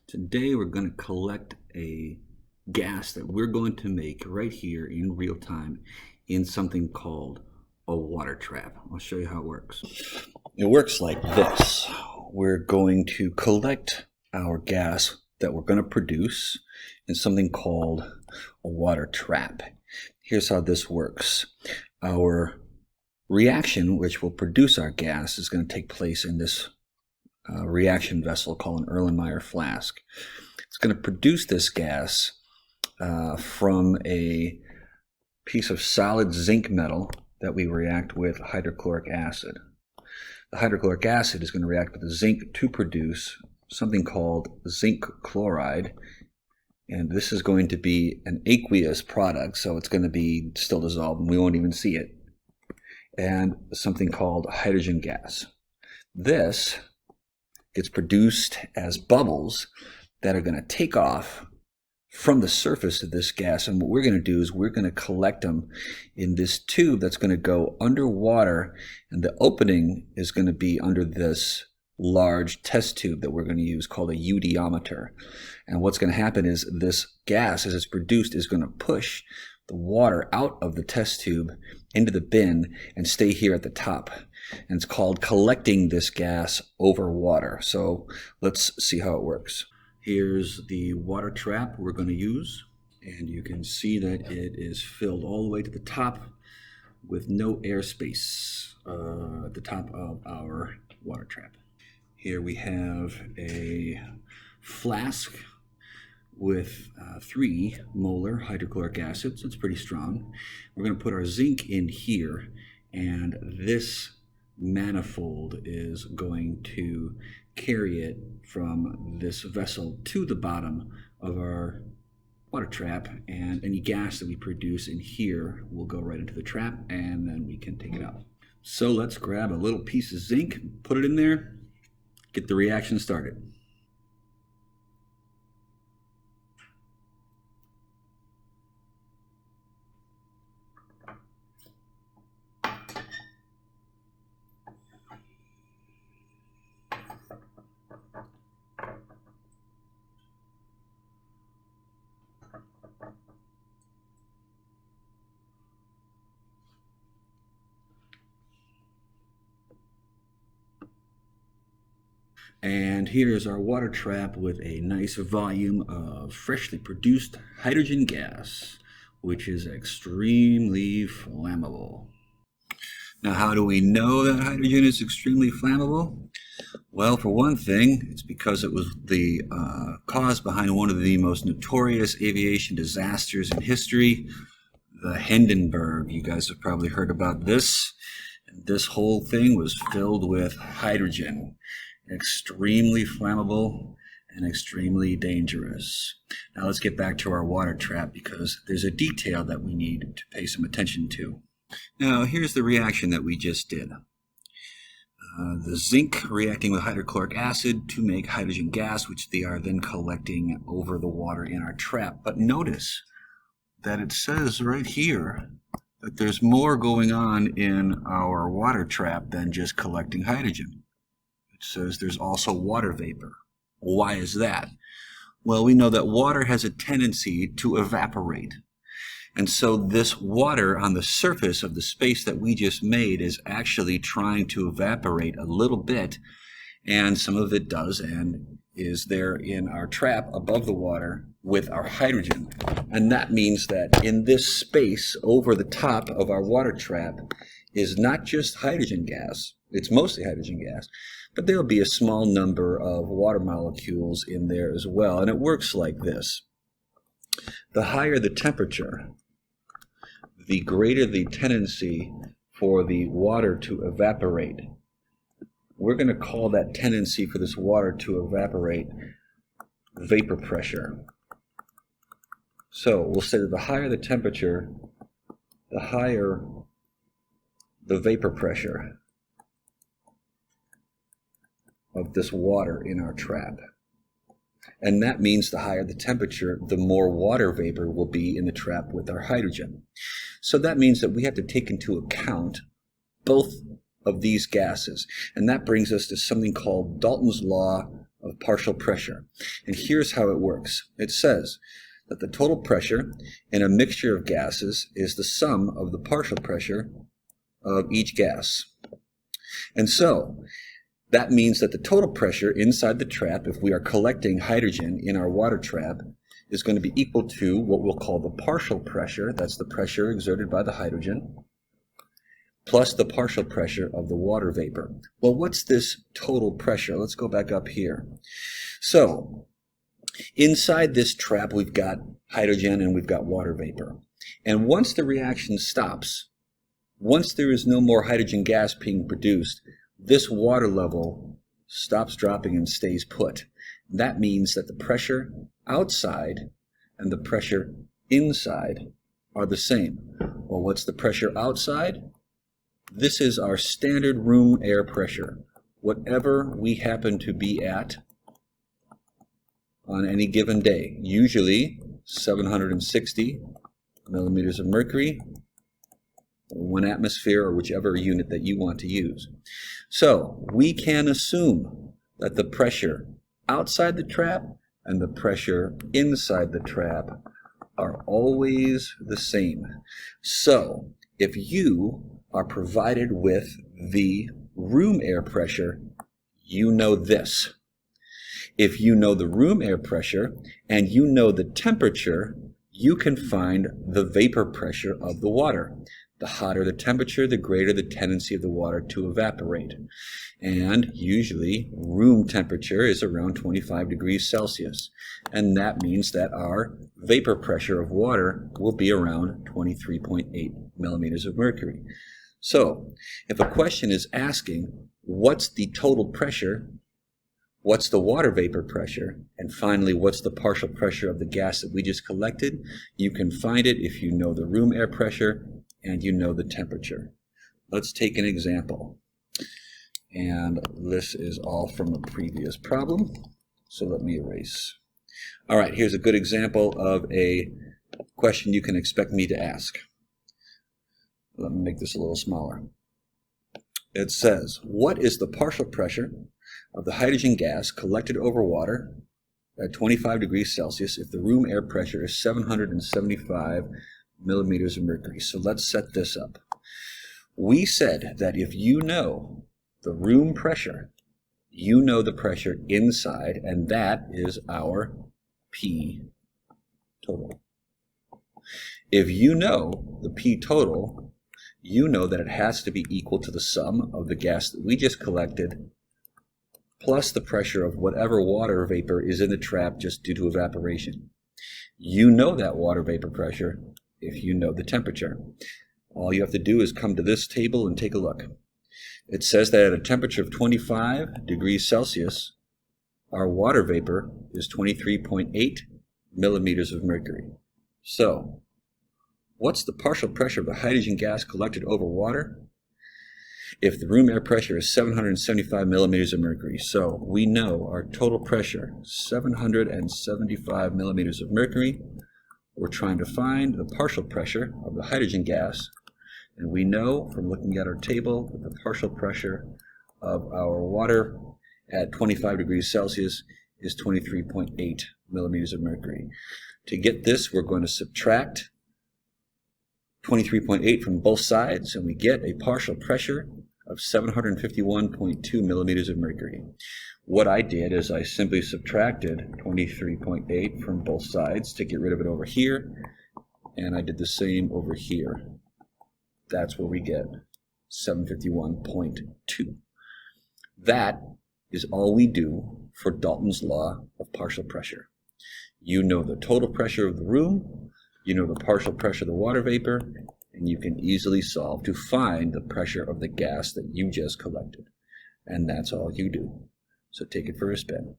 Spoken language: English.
Today we're going to collect a gas that we're going to make right here in real time in something called a water trap. I'll show you how it works. It works like this. We're going to collect our gas that we're going to produce in something called a water trap. Here's how this works. Our reaction, which will produce our gas, is going to take place in this reaction vessel called an Erlenmeyer flask. It's going to produce this gas from a piece of solid zinc metal that we react with hydrochloric acid. The hydrochloric acid is going to react with the zinc to produce something called zinc chloride, and this is going to be an aqueous product, so it's going to be still dissolved and we won't even see it, and something called hydrogen gas. This gets produced as bubbles that are going to take off from the surface of this gas, and what we're going to do is we're going to collect them in this tube that's going to go underwater, and the opening is going to be under this large test tube that we're going to use called a eudiometer. And what's going to happen is this gas, as it's produced, is going to push the water out of the test tube into the bin and stay here at the top. And it's called collecting this gas over water. So let's see how it works. Here's the water trap we're going to use, and you can see that it is filled all the way to the top with no airspace at the top of our water trap. Here we have a flask with 3 molar hydrochloric acid, so it's pretty strong. We're going to put our zinc in here, and this manifold is going to carry it from this vessel to the bottom of our water trap, and any gas that we produce in here will go right into the trap, and then we can take it out. So let's grab a little piece of zinc, put it in there, get the reaction started. And here's our water trap with a nice volume of freshly produced hydrogen gas, which is extremely flammable. Now, how do we know that hydrogen is extremely flammable? Well, for one thing, it's because it was the cause behind one of the most notorious aviation disasters in history, the Hindenburg. You guys have probably heard about this. And this whole thing was filled with hydrogen. Extremely flammable and extremely dangerous. Now let's get back to our water trap, because there's a detail that we need to pay some attention to. Now here's the reaction that we just did. The zinc reacting with hydrochloric acid to make hydrogen gas, which they are then collecting over the water in our trap. But notice that it says right here that there's more going on in our water trap than just collecting hydrogen. It says there's also water vapor. Why is that? Well, we know that water has a tendency to evaporate. And so this water on the surface of the space that we just made is actually trying to evaporate a little bit, and some of it does and is there in our trap above the water with our hydrogen. And that means that in this space over the top of our water trap is not just hydrogen gas, it's mostly hydrogen gas, but there'll be a small number of water molecules in there as well. And it works like this. The higher the temperature, the greater the tendency for the water to evaporate. We're going to call that tendency for this water to evaporate vapor pressure. So we'll say that the higher the temperature, the higher the vapor pressure of this water in our trap. And that means the higher the temperature, the more water vapor will be in the trap with our hydrogen. So that means that we have to take into account both of these gases. And that brings us to something called Dalton's law of partial pressure. And here's how it works. It says that the total pressure in a mixture of gases is the sum of the partial pressure of each gas. And so that means that the total pressure inside the trap, if we are collecting hydrogen in our water trap, is going to be equal to what we'll call the partial pressure, that's the pressure exerted by the hydrogen, plus the partial pressure of the water vapor. Well, what's this total pressure? Let's go back up here. So inside this trap, we've got hydrogen and we've got water vapor. And once the reaction stops, once there is no more hydrogen gas being produced, this water level stops dropping and stays put. That means that the pressure outside and the pressure inside are the same. Well, what's the pressure outside? This is our standard room air pressure. Whatever we happen to be at on any given day, usually 760 millimeters of mercury, 1 atmosphere, or whichever unit that you want to use. So we can assume that the pressure outside the trap and the pressure inside the trap are always the same. So if you are provided with the room air pressure, you know this. If you know the room air pressure and you know the temperature, you can find the vapor pressure of the water. The hotter the temperature, the greater the tendency of the water to evaporate. And usually room temperature is around 25 degrees Celsius. And that means that our vapor pressure of water will be around 23.8 millimeters of mercury. So if a question is asking, what's the total pressure? What's the water vapor pressure? And finally, what's the partial pressure of the gas that we just collected? You can find it if you know the room air pressure and you know the temperature. Let's take an example. And this is all from a previous problem, so let me erase. All right, here's a good example of a question you can expect me to ask. Let me make this a little smaller. It says, what is the partial pressure of the hydrogen gas collected over water at 25 degrees Celsius if the room air pressure is 775 millimeters of mercury? So let's set this up. We said that if you know the room pressure, you know the pressure inside, and that is our P total. If you know the P total, you know that it has to be equal to the sum of the gas that we just collected plus the pressure of whatever water vapor is in the trap just due to evaporation. You know that water vapor pressure if you know the temperature. All you have to do is come to this table and take a look. It says that at a temperature of 25 degrees Celsius, our water vapor is 23.8 millimeters of mercury. So, what's the partial pressure of the hydrogen gas collected over water if the room air pressure is 775 millimeters of mercury? So we know our total pressure, 775 millimeters of mercury. We're trying to find the partial pressure of the hydrogen gas, and we know from looking at our table that the partial pressure of our water at 25 degrees Celsius is 23.8 millimeters of mercury. To get this, we're going to subtract 23.8 from both sides, and we get a partial pressure of 751.2 millimeters of mercury. What I did is I simply subtracted 23.8 from both sides to get rid of it over here, and I did the same over here. That's where we get 751.2. That is all we do for Dalton's law of partial pressure. You know the total pressure of the room, you know the partial pressure of the water vapor, and you can easily solve to find the pressure of the gas that you just collected. And that's all you do. So take it for a spin.